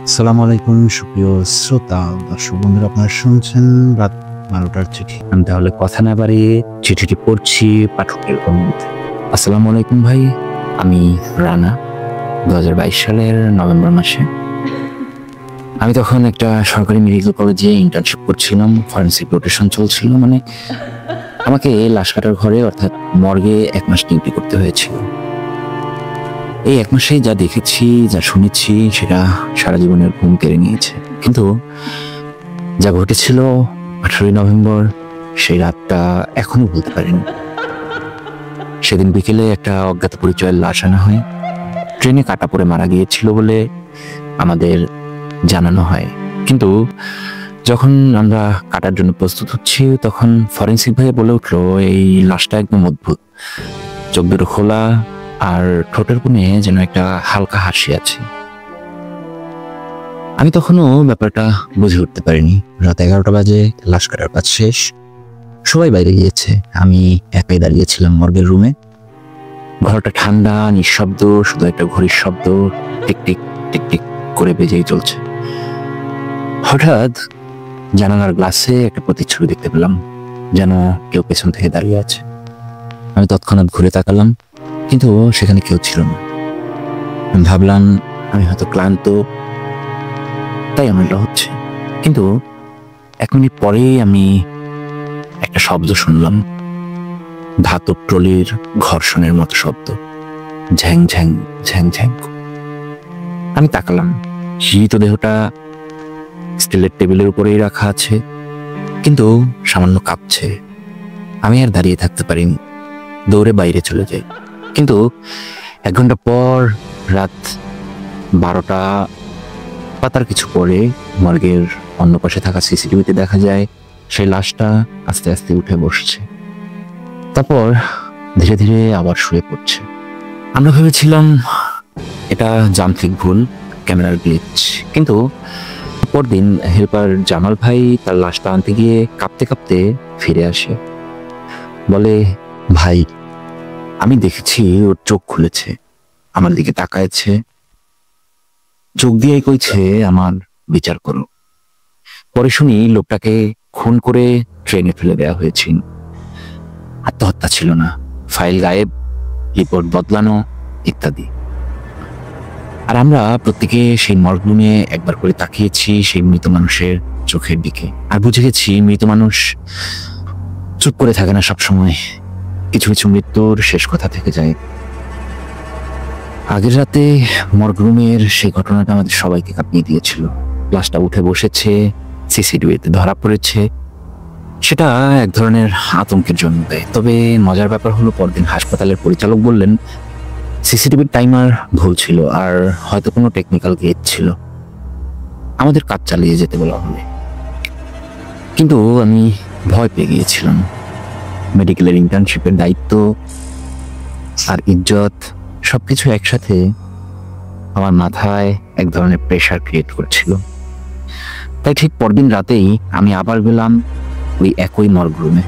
আসসালামু আলাইকুম সুপ্রিয় শ্রোতা দর্শক বন্ধুরা, আপনারা শুনছেন রাত 12টার চিঠি। আমি তাহলে কথা না বাড়িয়ে চিঠিটি পড়ছি পাঠকের অনুমতি। আসসালামু আলাইকুম ভাই, আমি রানা। 2022 সালের নভেম্বর মাসে আমি তখন একটা সরকারি মেডিকেল কলেজে ইন্টার্নশিপ করছিলাম। ফরেনসিক রোটেশন চলছিল, মানে আমাকে লাশ কাটার ঘরে অর্থাৎ মর্গে 1 মাস ডিউটি করতে হয়েছিল। এই 1 মাসেই যা দেখেছি, যা শুনেছি, সেটা সারা জীবনের ঘুম কেড়ে নিয়েছে। কিন্তু যা ঘটেছিল 18ই নভেম্বর, সেই রাতটা এখনো ভুলতে পারিনি। সেদিন বিকেলে একটা অজ্ঞাত পরিচয়ের লাশ আনা হয়। ট্রেনে কাটা পড়ে মারা গিয়েছিল বলে আমাদের জানানো হয়, কিন্তু যখন আমরা কাটার জন্য প্রস্তুত হচ্ছি তখন ফরেনসিক ভাই বলে উঠলো, এই লাশটা একদম অদ্ভুত, চোখ দুটো খোলা আর ঠোঁটের কোণে যেন একটা হালকা হাসি আছে। আমি তখনও ব্যাপারটা বুঝে উঠতে পারিনি। রাত 11টা বাজে, লাশ কাটার কাজ শেষ, সবাই বাইরে গিয়েছে, আমি একাই দাঁড়িয়েছিলাম মর্গের রুমে। ঘরটা ঠান্ডা, নিঃশব্দ, শুধু একটা ঘড়ির শব্দ টিকটিক টিকটিক করে বেজেই চলছে। হঠাৎ জানালার গ্লাসে একটা প্রতিচ্ছবি দেখতে পেলাম, যেন কেউ পেছন থেকে দাঁড়িয়ে আছে। আমি তৎক্ষণাৎ ঘুরে তাকালাম, কিন্তু সেখানে কেউ ছিল না। আমি ভাবলাম আমি হয়তো ক্লান্ত, তাই এমনটা হচ্ছে। কিন্তু 1 মিনিট পরেই আমি একটা শব্দ শুনলাম, ধাতব ট্রলির ঘর্ষণের মতো শব্দ, ঝ্যাং ঝ্যাং ঝ্যাং ঝ্যাং। আমি তাকালাম, মৃতদেহটা স্টিলের টেবিলের উপরেই রাখা আছে, কিন্তু সামান্য কাঁপছে। আমি আর দাঁড়িয়ে থাকতে পারিনি, দৌড়ে বাইরে চলে যাই। কিন্তু 1 ঘন্টা পর, রাত 12টা বা তার কিছু পরে, মর্গের অন্য পাশে থাকা সিসিটিভিতে দেখা যায় সেই লাশটা আস্তে আস্তে উঠে বসছে, তারপর ধীরে ধীরে আবার শুয়ে পড়ছে। আমরা ভেবেছিলাম এটা যান্ত্রিক ভুল, ক্যামেরার গ্লিচ। কিন্তু পরদিন হেল্পার জামাল ভাই তার লাশটা আনতে গিয়ে কাঁপতে কাঁপতে ফিরে আসে, বলে, ভাই আমি দেখেছি ওর চোখ খুলেছে, আমার দিকে তাকায়ছে, চোখ দিয়েই কইছে আমার বিচার করো। পরে শুনি লোকটাকে খুন করে ট্রেনে ফেলে দেওয়া হয়েছিল, আত্মহত্যা ছিল না, ফাইল গায়েব, রিপোর্ট বদলানো ইত্যাদি। আর আমরা প্রত্যেকে সেই মর্গরুমে একবার করে তাকিয়েছি সেই মৃত মানুষের চোখের দিকে, আর বুঝে গেছি মৃত মানুষ চুপ করে থাকে না সবসময়, কিছু কিছু মৃত্যুর শেষ কথা থেকে যায়। আগের রাতে মর্গরুমের সেই ঘটনাটা আমাদের সবাইকে কাঁপিয়ে দিয়েছিল। লাশটা উঠে বসেছে, সিসিটিভিতে ধরা পড়েছে, সেটা এক ধরনের আতঙ্কের জন্ম দেয়। তবে মজার ব্যাপার হলো, পরদিন হাসপাতালের পরিচালক বললেন সিসিটিভির টাইমার ভুল ছিল, আর হয়তো কোনো টেকনিক্যাল গ্লিচ ছিল, আমাদের কাজ চালিয়ে যেতে বলা হলো। কিন্তু আমি ভয় পেয়ে গিয়েছিলাম। মেডিকেলের ইন্টার্নশিপের দায়িত্ব আর ইজ্জত সবকিছু একসাথে আমার মাথায় এক ধরনের প্রেশার ক্রিয়েট করছিল। তাই ঠিক পরদিন রাতেই আমি আবার গেলাম ওই একই মর্গরুমে।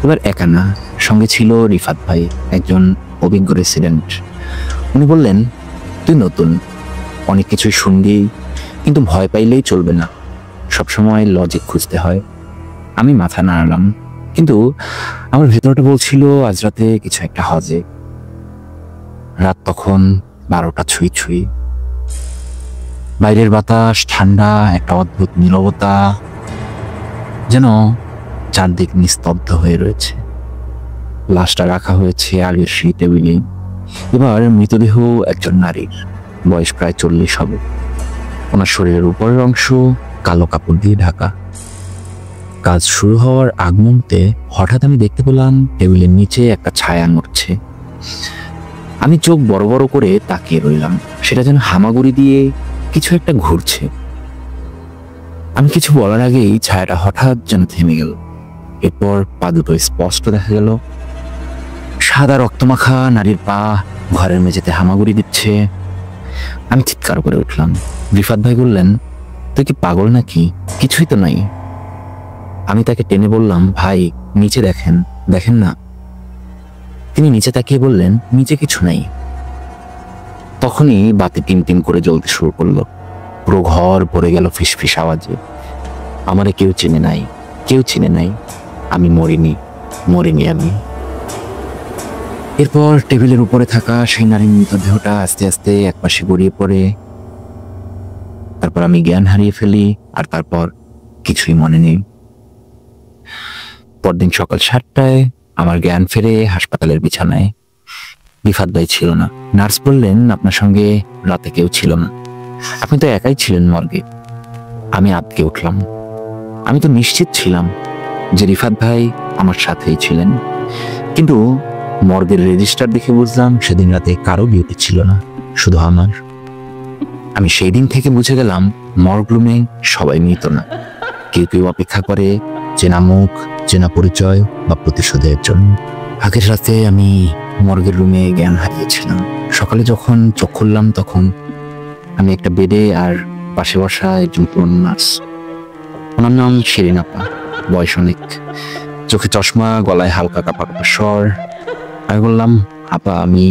এবার একা না, সঙ্গে ছিল রিফাত ভাই, একজন অভিজ্ঞ রেসিডেন্ট। উনি বললেন, তুই নতুন, অনেক কিছুই শুনবি, কিন্তু ভয় পাইলেই চলবে না, সবসময় লজিক খুঁজতে হয়। আমি মাথা নাড়ালাম, কিন্তু আমার ভেতরটা বলছিল আজ রাতে কিছু একটা হবে। রাত তখন 12টা ছুঁই ছুঁই। বাইরের বাতাস ঠান্ডা, একটা অদ্ভুত নীরবতা, যেন চারদিক নিস্তব্ধ হয়ে রয়েছে। লাশটা রাখা হয়েছে আগের সেই টেবিলে। এবার মৃতদেহ একজন নারীর, বয়স প্রায় 40 হবে। ওনার শরীরের উপরের অংশ কালো কাপড় দিয়ে ঢাকা। কাজ শুরু হওয়ার আগ মুহূর্তে হঠাৎ আমি দেখতে পেলাম টেবিলের নিচে একটা ছায়া নড়ছে। আমি চোখ বড় বড় করে তাকিয়ে রইলাম, সেটা যেন হামাগুড়ি দিয়ে কিছু একটা ঘুরছে। আমি কিছু বলার আগেই ছায়াটা হঠাৎ যেন থেমে গেল। এরপর পা দুটো স্পষ্ট দেখা গেল, সাদা রক্তমাখা নারীর পা ঘরের মেঝেতে হামাগুড়ি দিচ্ছে। আমি চিৎকার করে উঠলাম। রিফাত ভাই বললেন, তুই কি পাগল নাকি? কিছুই তো নাই। আমি তাকে টেনে বললাম, ভাই নিচে দেখেন, দেখেন না। তিনি নিচে তাকিয়ে বললেন, নিচে কিছু নাই। তখনই বাতি টিম টিম করে জ্বলতে শুরু করলো। পুরো ঘর ভরে গেল ফিসফিস আওয়াজে। আমারে কেউ চিনে নাই, কেউ চিনে নাই, আমি মরিনি আমি। এরপর টেবিলের উপরে থাকা সেই নারীর মৃতদেহটা আস্তে আস্তে একপাশে গড়িয়ে পড়ে। তারপর আমি জ্ঞান হারিয়ে ফেলি, আর তারপর কিছুই মনে নেই। পরদিন সকাল 7টায় আমার জ্ঞান ফেরে হাসপাতালের বিছানায়। রিফাত ভাই ছিল না। নার্স বললেন, আপনার সঙ্গে রাতে কেউ ছিল না, আপনি তো একাই ছিলেন মর্গে। আমি আটকে উঠলাম। আমি তো নিশ্চিত ছিলাম যে রিফাত ভাই আমার সাথেই ছিলেন, কিন্তু মর্গের রেজিস্টার দেখে বুঝলাম সেদিন রাতে কারো ডিউটি ছিল না, শুধু আমার। আমি সেই দিন থেকে বুঝে গেলাম মর্গ রুমে সবাই মৃত না। কেউ কেউ অপেক্ষা করে চেনা মুখ, চেনা পরিচয় বা প্রতিশোধের জন্য। আগের রাতে আমি মর্গের রুমে জ্ঞান হারিয়েছিলাম। সকালে যখন চোখ খুললাম তখন আমি একটা বেডে, আর পাশে বসা একজন পুরনো নার্স। ওনার নাম শিরিন আপা, বয়স অনেক, চোখে চশমা, গলায় হালকা কাপা কাপা স্বর। আমি বললাম, আপা, আমি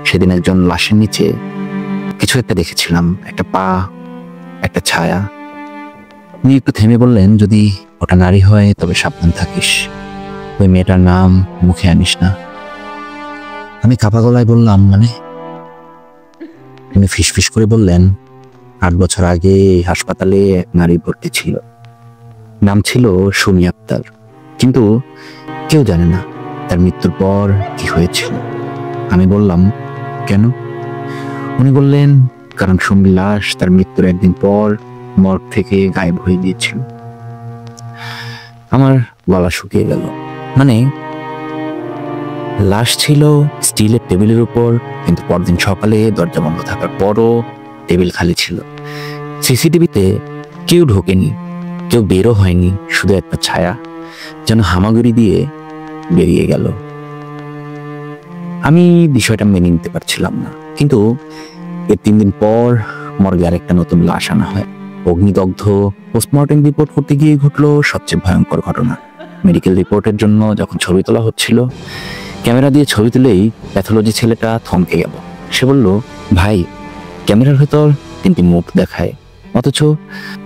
সেদিন একজন লাশের নিচে কিছু একটা দেখেছিলাম, একটা পা, একটা ছায়া। উনি একটু থেমে বললেন, যদি ওটা নারী হয় তবে সাবধান থাকিস, ওই মেয়েটার নাম মুখে আনিস না। আমি কাপা গলায় বললাম, মানে? উনি ফিসফিস করে বললেন, 8 বছর আগে এই হাসপাতালে এক নারী ভর্তি ছিল, নাম ছিল সুমি আক্তার, কিন্তু কেউ জানে না তার মৃত্যুর পর কি হয়েছিল। আমি বললাম, কেন? উনি বললেন, কারণ সুমির লাশ তার মৃত্যুর একদিন পর মর্গ থেকে গায়েব হয়ে গিয়েছিল। আমার গলা শুকিয়ে গেল। মানে লাশ ছিল স্টিলের টেবিলের উপর, কিন্তু পরদিন সকালে দরজা বন্ধ থাকার পরও টেবিল খালি ছিল। সিসিটিভিতে কেউ ঢোকেনি, কেউ বেরো হয়নি, শুধু একটা ছায়া যেন হামাগুড়ি দিয়ে বেরিয়ে গেল। আমি বিষয়টা মেনে নিতে পারছিলাম না, কিন্তু এর 3 দিন পর মর্গে আরেকটা নতুন লাশ আনা হয়, অগ্নিদগ্ধ। পোস্টমর্টেম রিপোর্ট করতে গিয়ে ঘটলো সবচেয়ে ভয়ঙ্কর ঘটনা। মেডিকেল রিপোর্টের জন্য যখন ছবি তোলা হচ্ছিল, ক্যামেরা দিয়ে ছবি তুলেই প্যাথোলজি ছেলেটা থমকে গেল। সে বলল, ভাই, ক্যামেরার ভেতর 3টি মুখ দেখায়, অথচ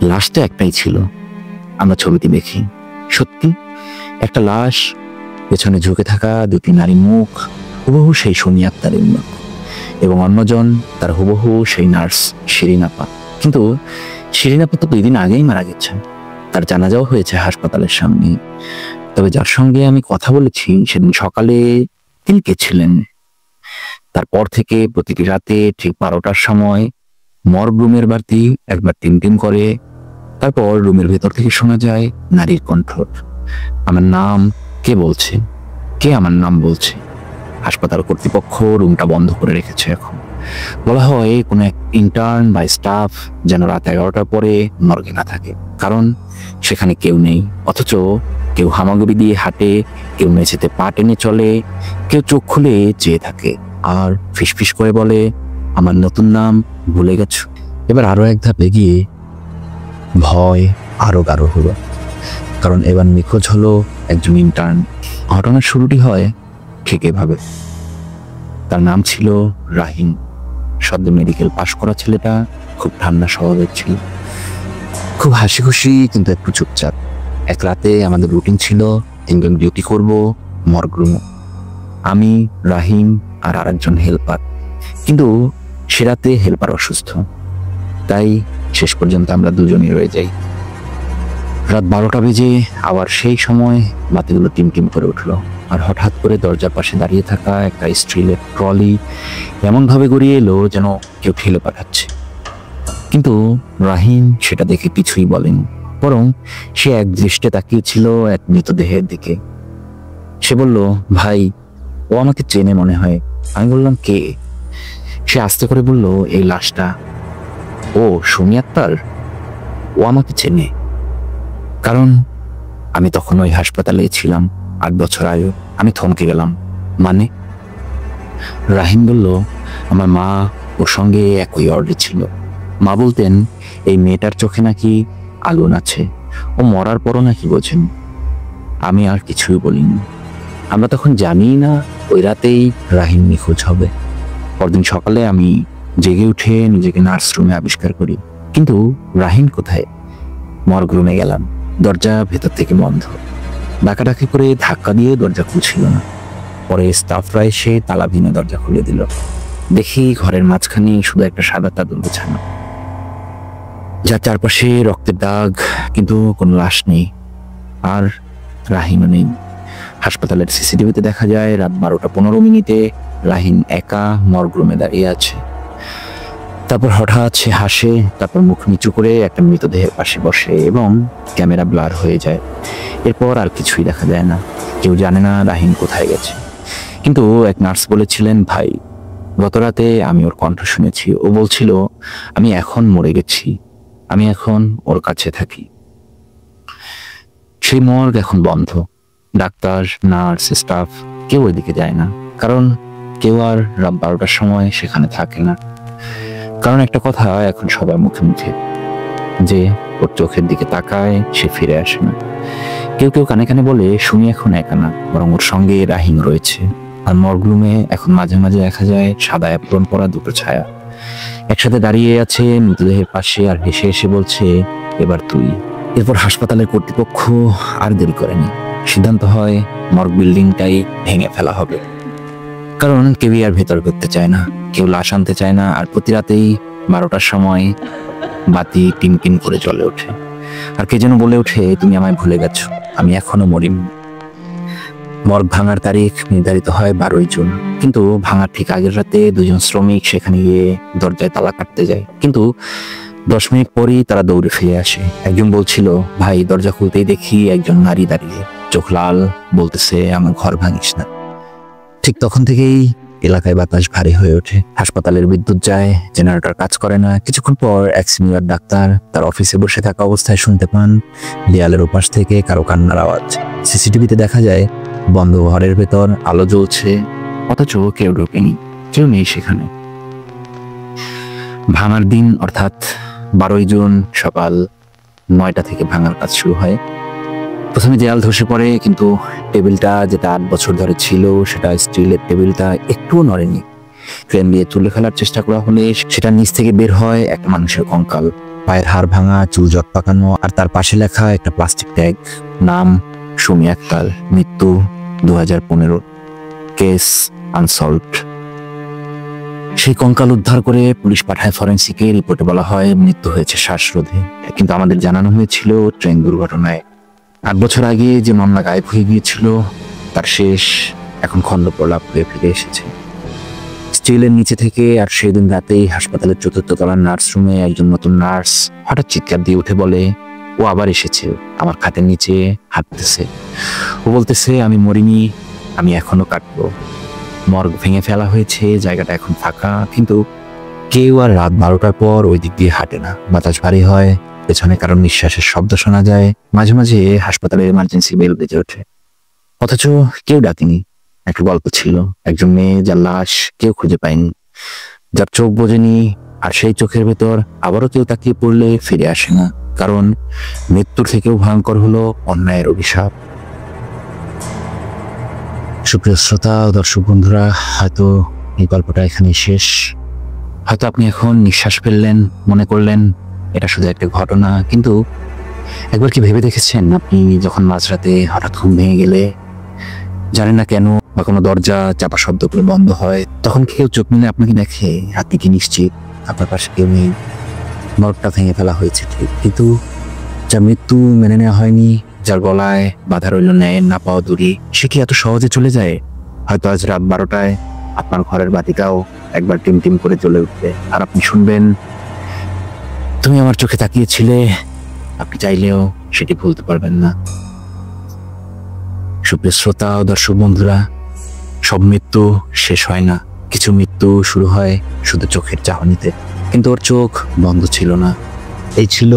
লাশ তো একটাই ছিল। আমরা ছবিটি দেখি, সত্যি একটা লাশ, পেছনে ঝুঁকে থাকা 2টি নারী মুখ, হুবহু সেই সুমি আক্তারের মুখ, এবং অন্যজন তার হুবহু সেই নার্স শিরিন আপা। কিন্তু শিরিন আপা তো 2 দিন আগেই মারা গেছেন, তার জানাজাও হয়েছে হাসপাতালের সামনে। তবে যার সঙ্গে আমি কথা বলেছি সেদিন সকালে তিনি কে ছিলেন? তারপর থেকে প্রতিটি রাতে ঠিক 12টার সময় মর্গ রুমের বাতি একবার টিম করে, তারপর রুমের ভেতর থেকে শোনা যায় নারীর কণ্ঠ। আমার নাম কে বলছে? কে আমার নাম বলছে? হাসপাতাল কর্তৃপক্ষ রুমটা বন্ধ করে রেখেছে এখন। বলা হয় কোনো এক ইন্টার্ন বা স্টাফ যেন রাত 11টার পরে মর্গে না থাকে, কারণ সেখানে কেউ নেই। অথচ কেউ হামাগুড়ি দিয়ে হাঁটে, কেউ মেঝেতে পা টেনে চলে, কেউ চোখ খুলে চেয়ে থাকে আর ফিসফিস করে বলে, আমার নতুন নাম ভুলে গেছো। এবার আরো এক ধাপ এগিয়ে ভয় আরো গাঢ় হলো, কারণ এবার নিখোঁজ হলো একজন ইন্টার্ন। ঘটনার শুরুটি হয় ঠিক এভাবে। তার নাম ছিল রাহিম। সদ্য মেডিকেল পাশ করা ছেলেটা, খুব ঠান্ডা স্বভাবের ছিল, খুব হাসি খুশি, কিন্তু একটু চুপচাপ। এক রাতে আমাদের রুটিন ছিল 3 জন ডিউটি করব মর্গ রুমে, আমি, রাহিম আর আরেকজন হেল্পার। কিন্তু সে রাতে হেল্পার অসুস্থ, তাই শেষ পর্যন্ত আমরা 2 জনই রয়ে যাই। রাত 12টা বেজে আবার সেই সময় বাতিগুলো টিম করে উঠলো, আর হঠাৎ করে দরজার পাশে দাঁড়িয়ে থাকা একটা স্টিলের ট্রলি এমনভাবে গড়িয়ে এলো যেন কেউ ঠেলে পাঠাচ্ছে। কিন্তু রাহিম সেটা দেখে কিছুই বলেনি, বরং সে এক দৃষ্টে তাকিয়েছিল এক মৃতদেহের দিকে। সে বলল, ভাই, ও আমাকে চেনে মনে হয়। আমি বললাম, কে? সে আস্তে করে বলল, এই লাশটা। ও সুমি আক্তার, ও আমাকে চেনে, কারণ আমি তখন ওই হাসপাতালে ছিলাম 8 বছর আগে। আমি থমকে গেলাম। মানে? রাহিম বলল, আমার মা ওর সঙ্গে একই ওয়ার্ডে ছিল। মা বলতেন এই মেয়েটার চোখে নাকি আগুন আছে, ও মরার পরও নাকি বোঝেন। আমি আর কিছুই বলিনি। আমরা তখন জানি না ওই রাতেই রাহিম নিখোঁজ হবে। পরদিন সকালে আমি জেগে উঠে নিজেকে নার্স রুমে আবিষ্কার করি, কিন্তু রাহিন কোথায়? মর্গ রুমে গেলাম, দরজা ভেতর থেকে বন্ধ। ডাকাডাকি করে ধাক্কা দিয়ে দরজা খুলছিল না। পরে স্টাফরা এসে তালা ভেঙে দরজা খুলে দিল। দেখি ঘরের মাঝখানে শুধু একটা সাদা চাদর গোছানো, যার চারপাশে রক্তের দাগ, কিন্তু কোনো লাশ নেই, আর রাহিনও নেই। হাসপাতালের সিসিটিভিতে দেখা যায় রাত 12:15 রাহিন একা মর্গ রুমে দাঁড়িয়ে আছে। তারপর হঠাৎ সে হাসে, তারপর মুখ নিচু করে একটা মৃতদেহের পাশে বসে এবং ক্যামেরা ব্লার হয়ে যায়। এরপর আর কিছুই দেখা যায় না। কেউ জানে না রাহিন কোথায় গেছে। কিন্তু এক নার্স বলেছিলেন, ভাই গত রাতে আমি ওর কণ্ঠ শুনেছি। ও বলছিল, আমি এখন মরে গেছি, আমি এখন ওর কাছে থাকি। সেই মর্গ এখন বন্ধ। ডাক্তার, নার্স, স্টাফ কেউ ওইদিকে যায় না, কারণ কেউ আর রাত 12টার সময় সেখানে থাকে না। কারণ একটা কথা এখন সবার মুখে মুখে, যে ওর চোখের দিকে তাকায় সে ফিরে আসে না। কেউ কেউ কানে কানে বলে, সুমি এখন একা না, বরং ওর সঙ্গে রাহিন রয়েছে। আর মর্গ রুমে এখন মাঝে মাঝে দেখা যায় সাদা অ্যাপ্রন পরা দুটো ছায়া একসাথে দাঁড়িয়ে আছে মৃতদেহের পাশে, আর হেসে হেসে বলছে, এবার তুই। এরপর হাসপাতালের কর্তৃপক্ষ আর দেরি করেনি। সিদ্ধান্ত হয় মর্গ বিল্ডিংটাই ভেঙে ফেলা হবে, কারণ কেউই আর ভেতর করতে চায় না, কেউ লাশ আনতে চায় না। আর প্রতি রাতেই 12টার সময় বাতি টিম টিম করে জ্বলে ওঠে, আর কে যেন বলে ওঠে, তুমি আমায় ভুলে গেছো, আমি এখনো মরিনি। মর্গ ভাঙার তারিখ নির্ধারিত হয় 12ই জুন, কিন্তু ভাঙার ঠিক আগের রাতে দুজন শ্রমিক সেখানে গিয়ে দরজায় তালা কাটতে যায়, কিন্তু 10 মিনিট পরই তারা দৌড়ে ফিরে আসে। একজন বলছিল, ভাই দরজা খুলতেই দেখি একজন নারী দাঁড়িয়ে, চোখ লাল, বলতেছে, আমার ঘর ভাঙিস না। ঠিক তখন থেকেই এলাকায় বাতাস ভারী হয়ে ওঠে। হাসপাতালের বিদ্যুৎ যায়, জেনারেটর কাজ করে না। কিছুক্ষণ পর এক সিনিয়র ডাক্তার তার অফিসে বসে থাকা অবস্থায় শুনতে পান দেয়ালের ওপাশ থেকে কারো কান্নার আওয়াজ। সিসিটিভিতে দেখা যায় বন্ধ ঘরের ভেতর আলো জ্বলছে, অথচ কেউ ঢোকেনি, কেউ নেই সেখানে। ভাঙার দিন অর্থাৎ 12ই জুন সকাল 9টা থেকে ভাঙার কাজ শুরু হয়। প্রথমে দেয়াল ধসে পড়ে, কিন্তু টেবিলটা যেটা 8 বছর ধরে ছিল, সেটা স্টিলের টেবিলটা একটুও নড়েনি। ক্রেন দিয়ে তুলে ফেলার চেষ্টা করা হলে সেটা নিচ থেকে বের হয় একটা মানুষের কঙ্কাল, পায়ের হাড় ভাঙা, চুল জট পাকানো, আর তার পাশে লেখা একটা প্লাস্টিক ট্যাগ, নাম সুমি আক্তার, মৃত্যু 2015, কেস আনসলভড। সেই কঙ্কাল উদ্ধার করে পুলিশ পাঠায় ফরেন্সিকে। রিপোর্টে বলা হয় মৃত্যু হয়েছে শ্বাসরোধে, কিন্তু আমাদের জানানো হয়েছিল ট্রেন দুর্ঘটনায়। 8 বছর আগে যে মামলা গায়েব হয়ে গিয়েছিল তার শেষ এখন খণ্ড প্রলাপ হয়ে ফিরে এসেছে স্টিলের নিচে থেকে। আর সেদিন রাতেই হাসপাতালের 4র্থ তলার নার্সরুমে একজন নতুন নার্স হঠাৎ চিৎকার দিয়ে উঠে বলে, ও আবার এসেছে, আমার খাটের নিচে হাঁটতেছে। ও বলতেছে, আমি মরিনি, আমি এখনো কাটবো। মর্গ ভেঙে ফেলা হয়েছে, জায়গাটা এখন ফাঁকা, কিন্তু কেউ আর রাত 12টার পর ওই দিক দিয়ে হাঁটে না। বাতাস ভারী হয়, পেছনে কারণ নিঃশ্বাসের শব্দ শোনা যায়, মাঝে মাঝে হাসপাতালের এমার্জেন্সি বেল বেজে ওঠে, অথচ কেউ ডাকেনি। একটা গল্প ছিল, একজন মেয়ে যার লাশ কেউ খুঁজে পায়নি, যার চোখ বোঝেনি, আর সেই চোখের ভেতর আবারও কেউ তাকিয়ে পড়লে ফিরে আসে না, কারণ মৃত্যুর থেকেও ভয়ঙ্কর হলো অন্যায়ের অভিশাপ। সুপ্রিয় শ্রোতা ও দর্শক বন্ধুরা, হয়তো এই গল্পটা এখানেই শেষ। হয়তো আপনি এখন নিঃশ্বাস ফেললেন, মনে করলেন এটা শুধু একটা ঘটনা, কিন্তু একবার কি ভেবে দেখেছেন, আপনি যখন মাঝরাতে হঠাৎ ঘুম ভেঙে গেলে, জানেন না কেন, বা কোনো দরজা চাপা শব্দ করে বন্ধ হয়, তখন কেউ চোখ মিলে আপনাকে দেখে, আপনি কি নিশ্চিত আপনার পাশে কেউ নেই? মর্গটা ভেঙে ফেলা হয়েছে ঠিক, কিন্তু যার মৃত্যু মেনে নেওয়া হয়নি, যার গলায় বাধা রইল ন্যায়ের না পাওয়া দড়ি, সে কি এত সহজে চলে যায়? হয়তো আজ রাত 12টায় আপনার ঘরের বাতিটাও একবার টিম টিম করে জ্বলে উঠবে, আর আপনি শুনবেন, তুমি আমার চোখে তাকিয়েছিলে। আপনি চাইলেও সেটি ভুলতে পারবেন না। সুপ্রিয় শ্রোতা ও দর্শক বন্ধুরা, সব মৃত্যু শেষ হয় না। কিছু মৃত্যু শুরু হয় শুধু চোখের চাহনিতে, কিন্তু ওর চোখ বন্ধ ছিল না। এই ছিল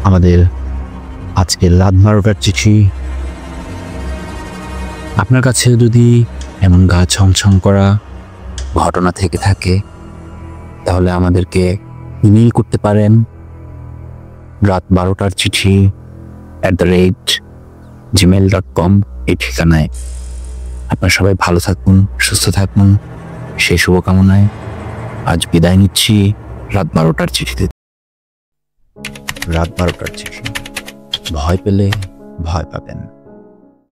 আমাদের আজকের রাত 12টার চিঠি। আপনার কাছে যদি এমন গা ছমছম করা ঘটনা থেকে থাকে, তাহলে আমাদেরকে ইমেইল করতে পারেন রাত 12টার চিঠি @gmail.com এই ঠিকানায়। আপনারা সবাই ভালো থাকুন, সুস্থ থাকুন, সেই শুভকামনায় আজ বিদায় নিচ্ছি রাত 12টার চিঠিতে। রাত 12টার চিঠি। ভয় পেলে ভয় পাবেন।